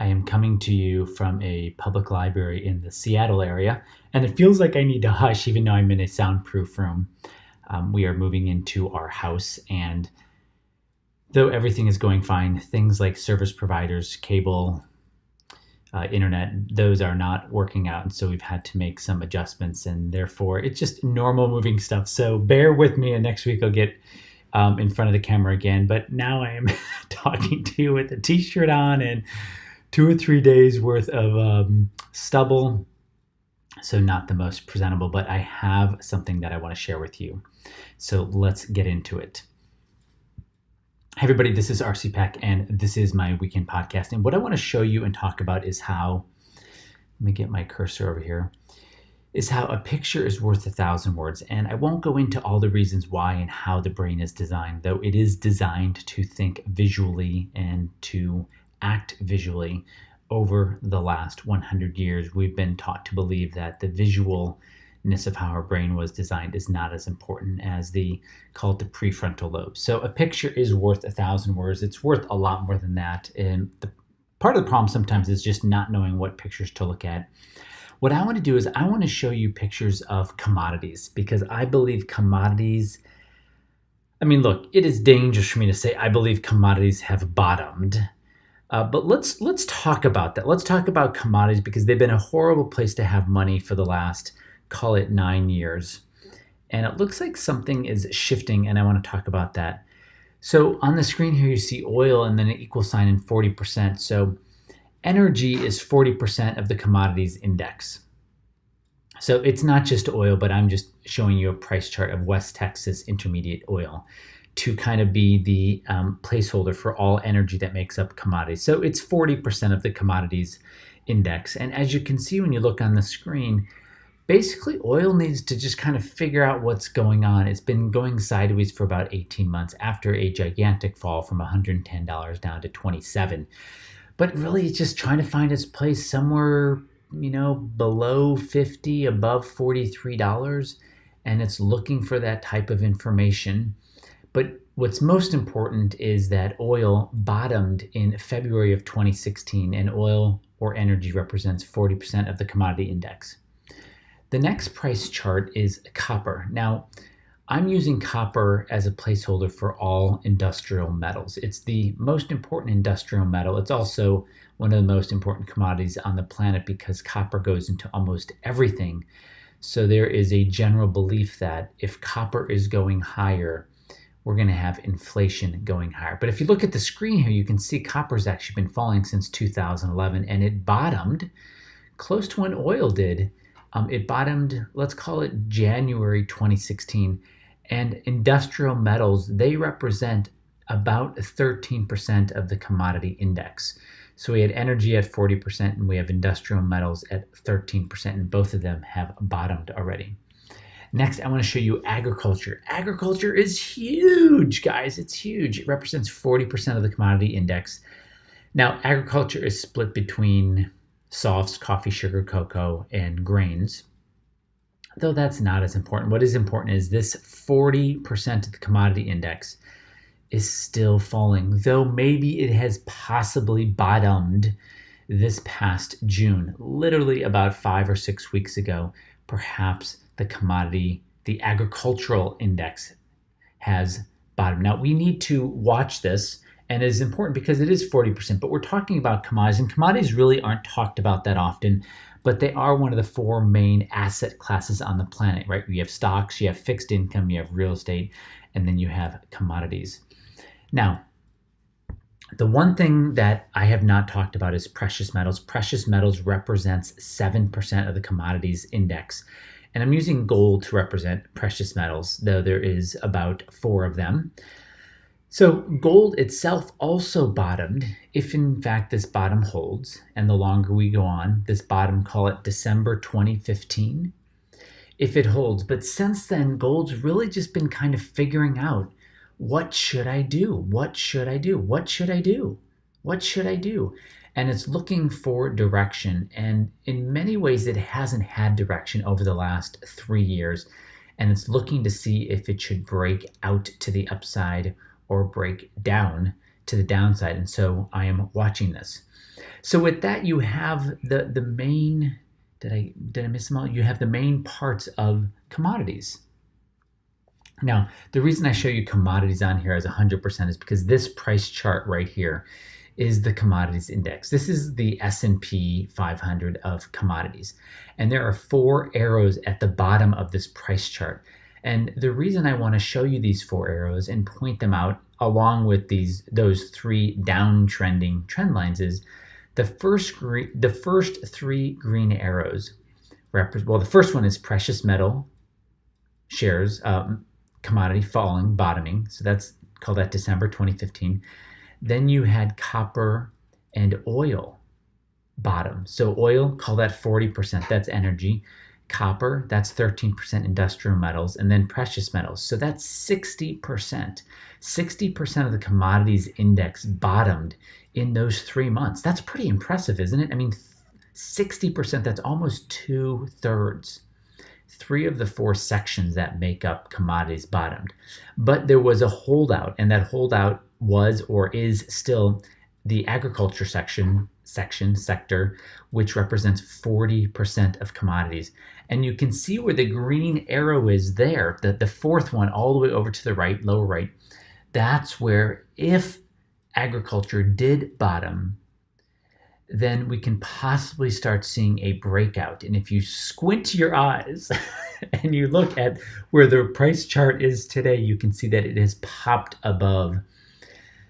I am coming to you from a public library in the Seattle area, and it feels like I need to hush even though I'm in a soundproof room. We are moving into our house, and though everything is going fine, things like service providers, cable, internet, those are not working out. And so we've had to make some adjustments, and therefore it's just normal moving stuff. So bear with me, and next week I'll get in front of the camera again. But now I am talking to you with a t-shirt on and 2 or 3 days worth of stubble. So not the most presentable, but I have something that I want to share with you. So let's get into it. Hey everybody, this is RC Peck, and this is my weekend podcast. And what I want to show you and talk about is how, let me get my cursor over here, is how a picture is worth 1,000 words. And I won't go into all the reasons why and how the brain is designed, though it is designed to think visually and to act visually. Over the last 100 years, we've been taught to believe that the visualness of how our brain was designed is not as important as the prefrontal lobe. So a picture is worth 1,000 words. It's worth a lot more than that. And part of the problem sometimes is just not knowing what pictures to look at. What I want to do is I want to show you pictures of commodities, because I believe commodities, look, it is dangerous for me to say I believe commodities have bottomed. But let's talk about that. Let's talk about commodities, because they've been a horrible place to have money for the last, call it 9 years. And it looks like something is shifting, and I want to talk about that. So on the screen here, you see oil and then an equal sign and 40%. So energy is 40% of the commodities index. So it's not just oil, but I'm just showing you a price chart of West Texas Intermediate oil to kind of be the placeholder for all energy that makes up commodities. So it's 40% of the commodities index. And as you can see when you look on the screen, basically oil needs to just kind of figure out what's going on. It's been going sideways for about 18 months after a gigantic fall from $110 down to $27. But really it's just trying to find its place somewhere, below 50, above $43. And it's looking for that type of information. But what's most important is that oil bottomed in February of 2016, and oil or energy represents 40% of the commodity index. The next price chart is copper. Now, I'm using copper as a placeholder for all industrial metals. It's the most important industrial metal. It's also one of the most important commodities on the planet because copper goes into almost everything. So there is a general belief that if copper is going higher, we're going to have inflation going higher. But if you look at the screen here, you can see copper's actually been falling since 2011, and it bottomed close to when oil did. It bottomed, let's call it January 2016. And industrial metals, they represent about 13% of the commodity index. So we had energy at 40%, and we have industrial metals at 13%, and both of them have bottomed already. Next, I want to show you agriculture. Agriculture is huge, guys. It's huge. It represents 40% of the commodity index. Now, agriculture is split between softs, coffee, sugar, cocoa, and grains, though that's not as important. What is important is this 40% of the commodity index is still falling, though maybe it has possibly bottomed this past June, literally about 5 or 6 weeks ago. Perhaps the agricultural index has bottomed. Now, we need to watch this, and it is important because it is 40%, but we're talking about commodities, and commodities really aren't talked about that often, but they are one of the 4 main asset classes on the planet, right? You have stocks, you have fixed income, you have real estate, and then you have commodities. Now, the one thing that I have not talked about is precious metals. Precious metals represents 7% of the commodities index. And I'm using gold to represent precious metals, though there is about 4 of them. So gold itself also bottomed, if in fact this bottom holds, and the longer we go on, this bottom, call it December 2015, if it holds. But since then, gold's really just been kind of figuring out, what should I do? What should I do? What should I do? What should I do? And it's looking for direction. And in many ways, it hasn't had direction over the last 3 years. And it's looking to see if it should break out to the upside or break down to the downside. And so I am watching this. So with that, you have the main, did I miss them all? You have the main parts of commodities. Now, the reason I show you commodities on here as 100% is because this price chart right here is the commodities index. This is the S&P 500 of commodities. And there are 4 arrows at the bottom of this price chart. And the reason I want to show you these 4 arrows and point them out along with those 3 downtrending trend lines is the first 3 green arrows well, the first one is precious metal shares, commodity falling, bottoming. So that's called that December 2015. Then you had copper and oil bottom. So oil, call that 40%, that's energy. Copper, that's 13% industrial metals, and then precious metals. So that's 60%. 60% of the commodities index bottomed in those 3 months. That's pretty impressive, isn't it? I mean, 60%, that's almost 2/3. 3 of the 4 sections that make up commodities bottomed. But there was a holdout, and that holdout was or is still the agriculture sector, which represents 40% of commodities. And you can see where the green arrow is there, the 4th one all the way over to the right, lower right. That's where if agriculture did bottom, then we can possibly start seeing a breakout. And if you squint your eyes and you look at where the price chart is today, you can see that it has popped above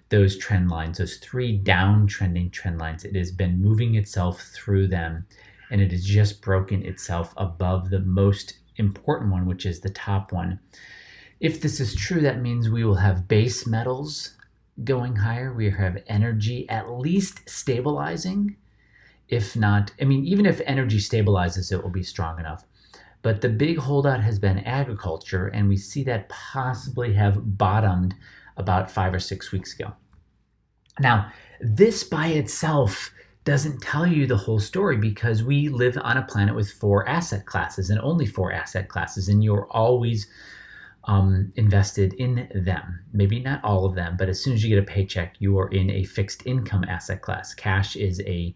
those trend lines, those 3 downtrending trend lines. It has been moving itself through them, and it has just broken itself above the most important one, which is the top one. If this is true, that means we will have base metals going higher. We have energy at least stabilizing. If not, I mean, even if energy stabilizes, it will be strong enough. But the big holdout has been agriculture, and we see that possibly have bottomed about 5 or 6 weeks ago. Now, this by itself doesn't tell you the whole story, because we live on a planet with 4 asset classes, and only 4 asset classes, and you're always invested in them. Maybe not all of them, but as soon as you get a paycheck, you are in a fixed income asset class. Cash is a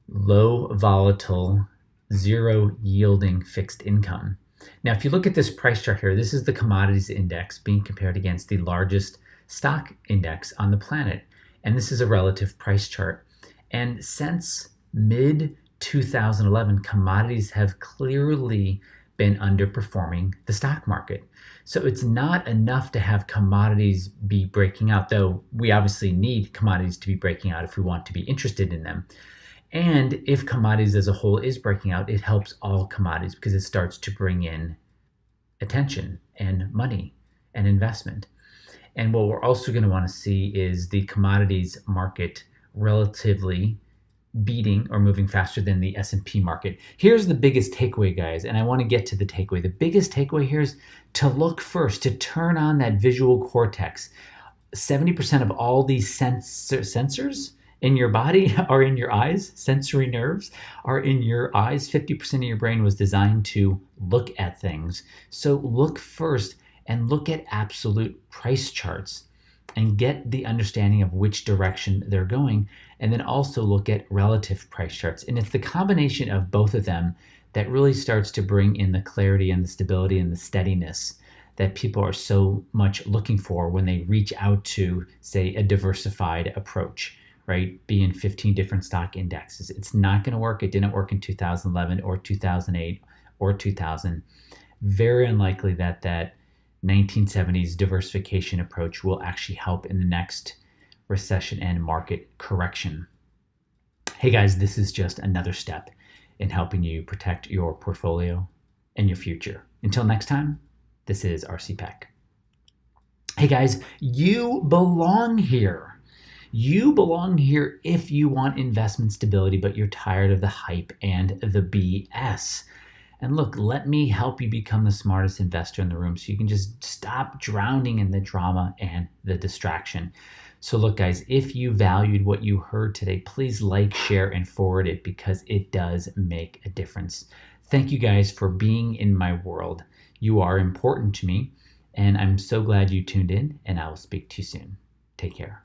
low volatile, zero yielding fixed income. Now, if you look at this price chart here, this is the commodities index being compared against the largest stock index on the planet. And this is a relative price chart. And since mid 2011, commodities have clearly been underperforming the stock market. So it's not enough to have commodities be breaking out, though we obviously need commodities to be breaking out if we want to be interested in them. And if commodities as a whole is breaking out, it helps all commodities because it starts to bring in attention and money and investment. And what we're also going to want to see is the commodities market relatively beating or moving faster than the S&P market. Here's the biggest takeaway, guys, and I want to get to the takeaway. The biggest takeaway here is to look first, to turn on that visual cortex. 70% of all these sensors in your body are in your eyes. Sensory nerves are in your eyes. 50% of your brain was designed to look at things. So look first and look at absolute price charts and get the understanding of which direction they're going. And then also look at relative price charts. And it's the combination of both of them that really starts to bring in the clarity and the stability and the steadiness that people are so much looking for when they reach out to, say, a diversified approach, right? Be in 15 different stock indexes. It's not going to work. It didn't work in 2011 or 2008 or 2000. Very unlikely that that 1970s diversification approach will actually help in the next recession and market correction. Hey guys, this is just another step in helping you protect your portfolio and your future. Until next time, this is RC Peck. Hey guys, you belong here. You belong here if you want investment stability, but you're tired of the hype and the BS. And look, let me help you become the smartest investor in the room so you can just stop drowning in the drama and the distraction. So look, guys, if you valued what you heard today, please like, share, and forward it because it does make a difference. Thank you guys for being in my world. You are important to me, and I'm so glad you tuned in, and I will speak to you soon. Take care.